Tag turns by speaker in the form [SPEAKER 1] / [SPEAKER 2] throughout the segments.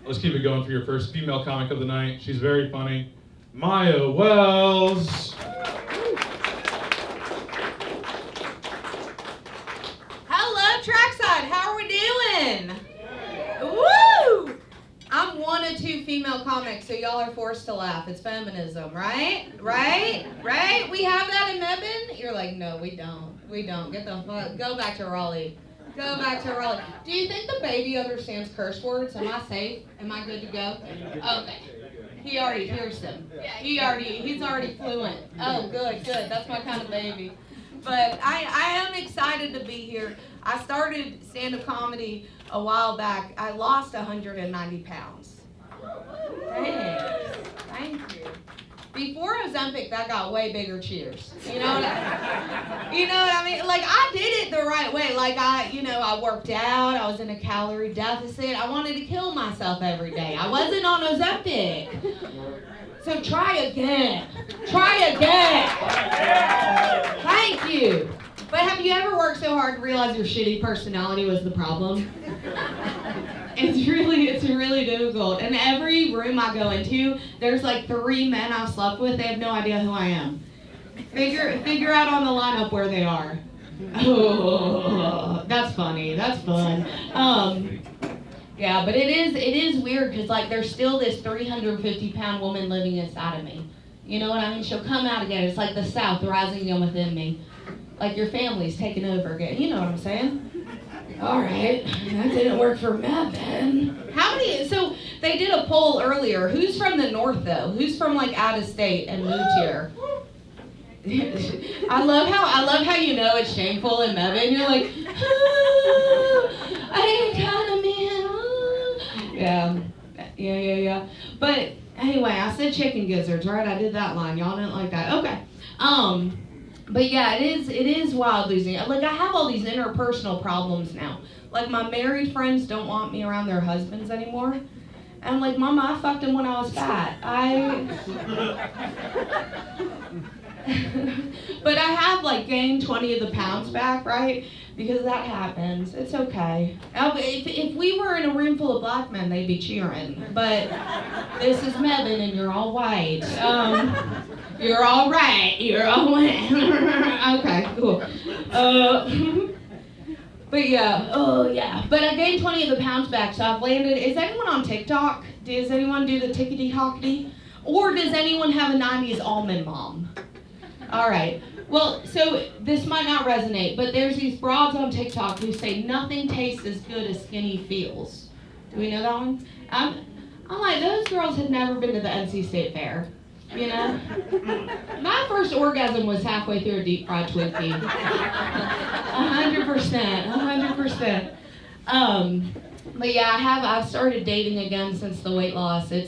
[SPEAKER 1] Let's keep it going for your first female comic of the night. She's very funny. Maya Wells.
[SPEAKER 2] Hello, Trackside. How are we doing? Woo! I'm one of two female comics, so y'all are forced to laugh. It's feminism, right? Right? Right? We have that in Mebane? You're like, no, we don't. We don't. Get the fuck. Go back to Raleigh. Go back to Raleigh. Do you think the baby understands curse words? Am I safe? Am I good to go? Okay. He already hears them. He's already fluent. Oh, good. That's my kind of baby. But I am excited to be here. I started stand-up comedy a while back. I lost 190 pounds. Thanks. Thank you. Before Ozempic, that got way bigger cheers. You know what I mean? Like, I did it the right way. Like, I worked out. I was in a calorie deficit. I wanted to kill myself every day. I wasn't on Ozempic. So try again. Thank you. But have you ever worked so hard to realize your shitty personality was the problem? It's really difficult. And every room I go into, there's like 3 men I've slept with. They have no idea who I am. Figure out on the lineup where they are. Oh, that's funny. That's fun. Yeah, but it is weird because like there's still this 350-pound woman living inside of me. You know what I mean? She'll come out again. It's like the South rising again within me. Like your family's taking over again. You know what I'm saying? All right, that didn't work for Mebane. So they did a poll earlier. Who's from the North though? Who's from like out of state and moved here? I love how you know it's shameful in Mebane. You're like, I ain't kind of man. Yeah. But anyway, I said chicken gizzards, right? I did that line. Y'all didn't like that. Okay. But yeah, it is wild losing. Like I have all these interpersonal problems now. Like my married friends don't want me around their husbands anymore. And I'm like, Mama, I fucked him when I was fat. But I have like gained 20 of the pounds back, right? Because that happens. It's okay. If we were in a room full of black men, they'd be cheering. But this is Mebane and you're all white. You're all right. You're all white. Okay, cool. But yeah. But I gained 20 of the pounds back, so I've landed. Is anyone on TikTok? Does anyone do the tickety-hockety? Or does anyone have a 90s almond mom? All right. Well, so this might not resonate, but there's these broads on TikTok who say nothing tastes as good as skinny feels. Do we know that one? I'm like, those girls had never been to the NC State Fair. You know? My first orgasm was halfway through a deep fried Twinkie. 100%. But yeah, I've started dating again since the weight loss. So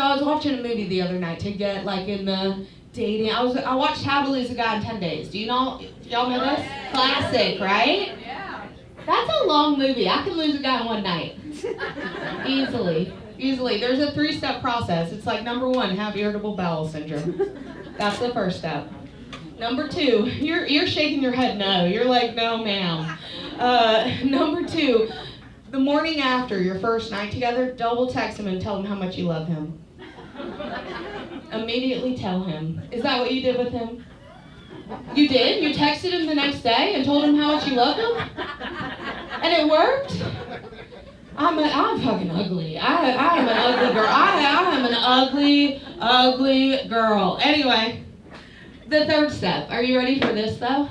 [SPEAKER 2] I was watching a movie the other night to get like in the dating. I watched How to Lose a Guy in 10 Days. Y'all know this? Classic, right? Yeah. That's a long movie. I can lose a guy in one night. Easily. There's a 3-step process. It's like number 1, have irritable bowel syndrome. That's the first step. Number 2, you're shaking your head no. You're like, no ma'am. Number 2, the morning after your first night together, double text him and tell him how much you love him. Immediately tell him. Is that what you did with him? You did? You texted him the next day and told him how much you loved him? And it worked? I'm fucking ugly. I am an ugly girl. I am an ugly girl. Anyway, the 3rd step. Are you ready for this though?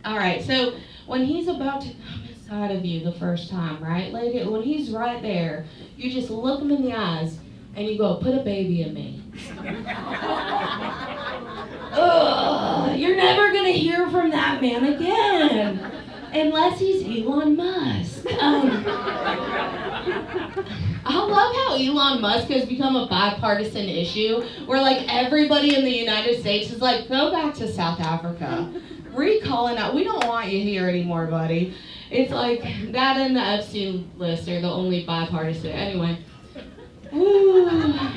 [SPEAKER 2] All right, so when he's about to come inside of you the first time, right? Like when he's right there, you just look him in the eyes and you go, put a baby in me. Ugh, you're never gonna hear from that man again. Unless he's Elon Musk. I love how Elon Musk has become a bipartisan issue where like everybody in the United States is like, go back to South Africa. Recolonize. We don't want you here anymore, buddy. It's like that and the Epstein list are the only bipartisan. Anyway. Ooh,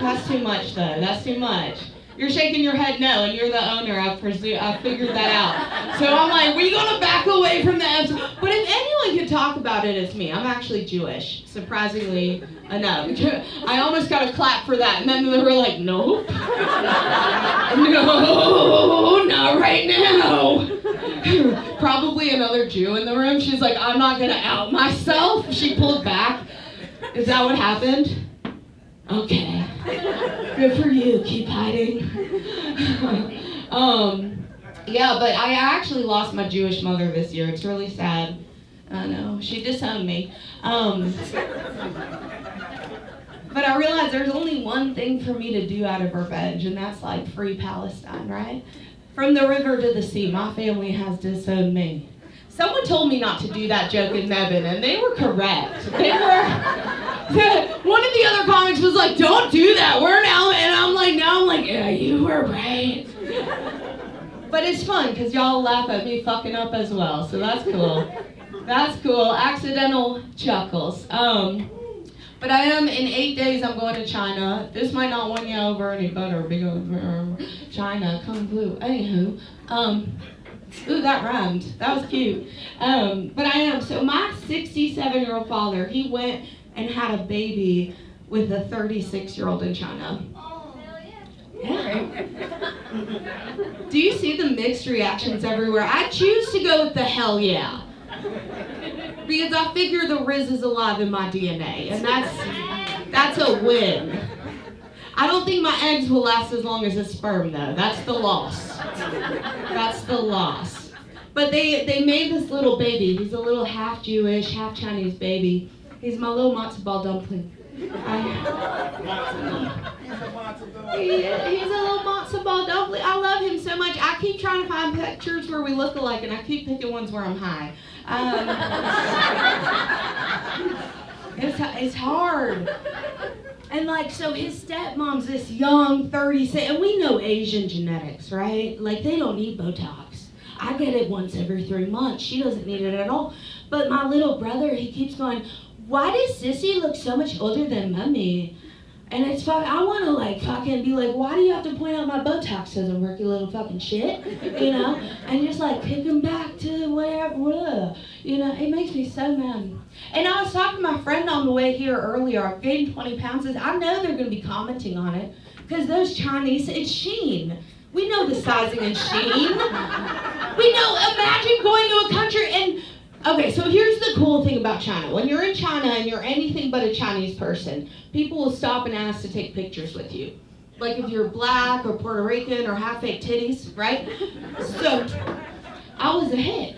[SPEAKER 2] that's too much though. That's too much. You're shaking your head no, and you're the owner. I figured that out. So I'm like, we're gonna back away from the episode. But if anyone can talk about it, it's me. I'm actually Jewish, surprisingly enough. I almost got a clap for that, and then they were like, nope. No, not right now. Probably another Jew in the room. She's like, I'm not gonna out myself. She pulled back. Is that what happened? Okay. Good for you. Keep hiding. Yeah, but I actually lost my Jewish mother this year. It's really sad. I know. She disowned me. But I realized there's only one thing for me to do out of revenge, and that's like free Palestine, right? From the river to the sea, my family has disowned me. Someone told me not to do that joke in Mebane, and they were correct. They were. One of the other comics was like, "Don't do that. We're now," and I'm like, yeah, you were right. But it's fun because y'all laugh at me fucking up as well, so that's cool. That's cool. Accidental chuckles. But I am, in 8 days, I'm going to China. This might not win you over any better because China, Kung Flu. Anywho, ooh, that rhymed. That was cute. But I am. So my 67-year-old father, he went and had a baby with a 36-year-old in China. Yeah. Do you see the mixed reactions everywhere? I choose to go with the hell yeah. Because I figure the Riz is alive in my DNA, and that's a win. I don't think my eggs will last as long as a sperm, though. That's the loss. That's the loss. But they made this little baby. He's a little half Jewish, half Chinese baby. He's my little matzo ball dumpling. He's a little matzo ball dumpling. I love him so much. I keep trying to find pictures where we look alike, and I keep picking ones where I'm high. It's hard. And like, so his stepmom's this young 36, and we know Asian genetics, right? Like, they don't need Botox. I get it once every 3 months. She doesn't need it at all. But my little brother, he keeps going, why does Sissy look so much older than Mommy? And it's fucking, I want to like fucking be like, why do you have to point out my Botox doesn't work, you little fucking shit? You know? And just like kick him back to wherever, you know? It makes me so mad. And I was talking to my friend on the way here earlier. I've gained 20 pounds. I know they're going to be commenting on it because those Chinese, it's Shein. We know the sizing in Shein. We know, imagine going to a country and, okay, so here's the cool thing about China. When you're in China and you're anything but a Chinese person, people will stop and ask to take pictures with you. Like if you're black or Puerto Rican or have fake titties, right? So, I was a hit.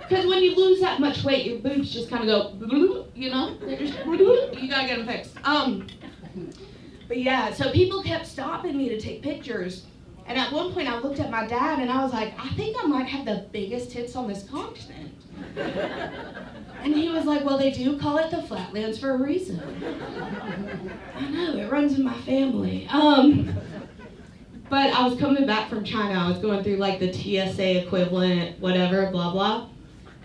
[SPEAKER 2] Because when you lose that much weight, your boobs just kind of go, you know? They just, you gotta get them fixed. But yeah, so people kept stopping me to take pictures. And at one point I looked at my dad and I was like, I think I might have the biggest tits on this continent. And he was like, well, they do call it the Flatlands for a reason. I know, it runs in my family. But I was coming back from China. I was going through like the TSA equivalent, whatever, blah, blah.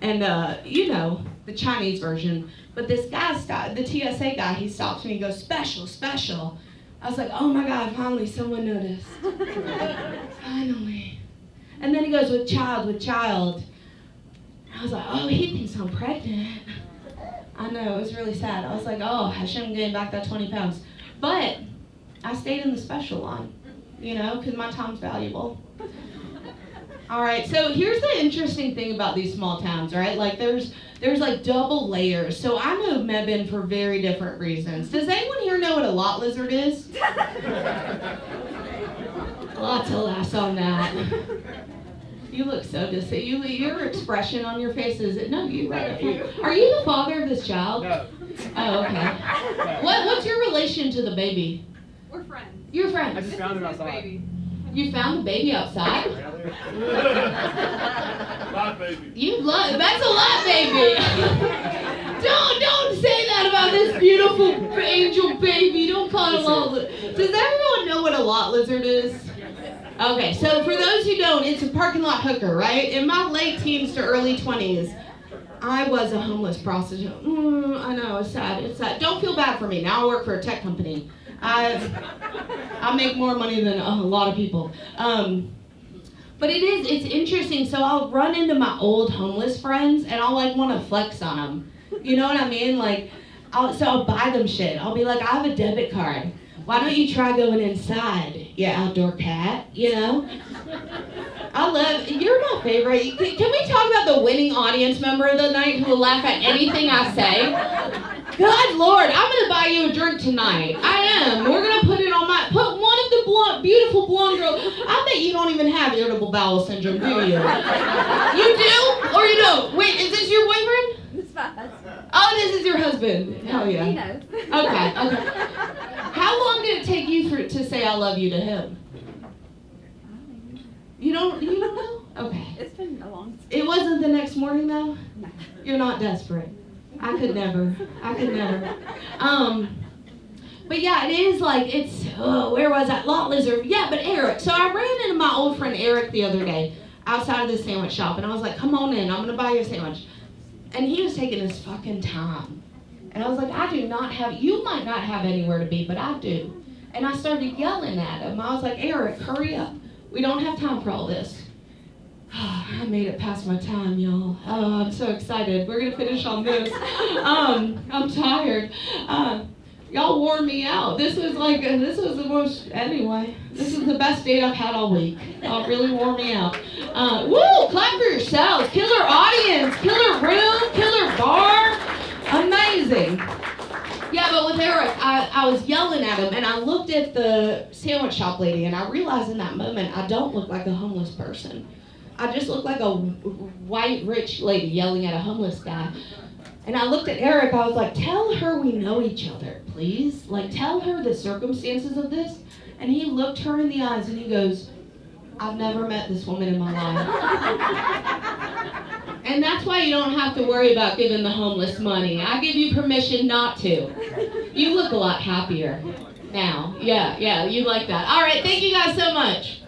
[SPEAKER 2] And, you know, the Chinese version. But this guy, the TSA guy, he stops me and he goes, special, special. I was like, oh my God, finally someone noticed. Finally. And then he goes, with child, with child. I was like, oh, he thinks I'm pregnant. I know, it was really sad. I was like, oh, I shouldn't gain back that 20 pounds. But I stayed in the special line, you know, because my time's valuable. All right, so here's the interesting thing about these small towns, right? Like there's like double layers. So I know Mebane for very different reasons. Does anyone here know what a lot lizard is? Lots of laughs on that. You look so disappointed. Your expression on your face is, no, you read it. Are you the father of this child?
[SPEAKER 3] No.
[SPEAKER 2] Oh, okay. What's your relation to the baby?
[SPEAKER 4] We're friends.
[SPEAKER 2] You're friends.
[SPEAKER 3] I just found him outside.
[SPEAKER 4] Baby.
[SPEAKER 2] You found the baby outside?
[SPEAKER 3] Lot baby.
[SPEAKER 2] That's a lot, baby. Don't say that about this beautiful angel baby. Don't call it a lot lizard. Does everyone know what a lot lizard is? Okay, so for those who don't, it's a parking lot hooker, right? In my late teens to early 20s, I was a homeless prostitute. I know, it's sad, it's sad. Don't feel bad for me. Now I work for a tech company. I make more money than a lot of people. But it's interesting. So I'll run into my old homeless friends and I'll like want to flex on them. You know what I mean? Like, I'll buy them shit. I'll be like, I have a debit card. Why don't you try going inside, you outdoor cat, you know? You're my favorite. Can we talk about the winning audience member of the night who will laugh at anything I say? Good Lord, I'm gonna buy you a drink tonight. I am. We're gonna put one of the beautiful blonde girls. I bet you don't even have irritable bowel syndrome, do you? You do? Or you don't? Wait, is this your boyfriend?
[SPEAKER 3] It's my husband.
[SPEAKER 2] Oh, this is your husband. Hell yeah.
[SPEAKER 3] He knows.
[SPEAKER 2] Okay. How long did it take you to say I love you to him? You don't know? Okay.
[SPEAKER 3] It's been a long time.
[SPEAKER 2] It wasn't the next morning though?
[SPEAKER 3] No.
[SPEAKER 2] You're not desperate. I could never. But yeah, it is like, where was that? Lot Lizard. Yeah, but Eric. So I ran into my old friend Eric the other day outside of the sandwich shop and I was like, come on in, I'm gonna buy you a sandwich. And he was taking his fucking time. And I was like, you might not have anywhere to be, but I do. And I started yelling at him. I was like, Eric, hurry up. We don't have time for all this. I made it past my time, y'all. Oh, I'm so excited. We're gonna finish on this. I'm tired. Y'all wore me out. This was the most, anyway, this is the best date I've had all week. Y'all really wore me out. Woo, clap for yourselves. Killer audience, killer room, killer bar. Amazing. Yeah, but with Eric, I was yelling at him and I looked at the sandwich shop lady and I realized in that moment I don't look like a homeless person. I just look like a white rich lady yelling at a homeless guy. And I looked at Eric, I was like, tell her we know each other, please. Like, tell her the circumstances of this. And he looked her in the eyes and he goes, I've never met this woman in my life. And that's why you don't have to worry about giving the homeless money. I give you permission not to. You look a lot happier now. Yeah, you like that. All right, thank you guys so much.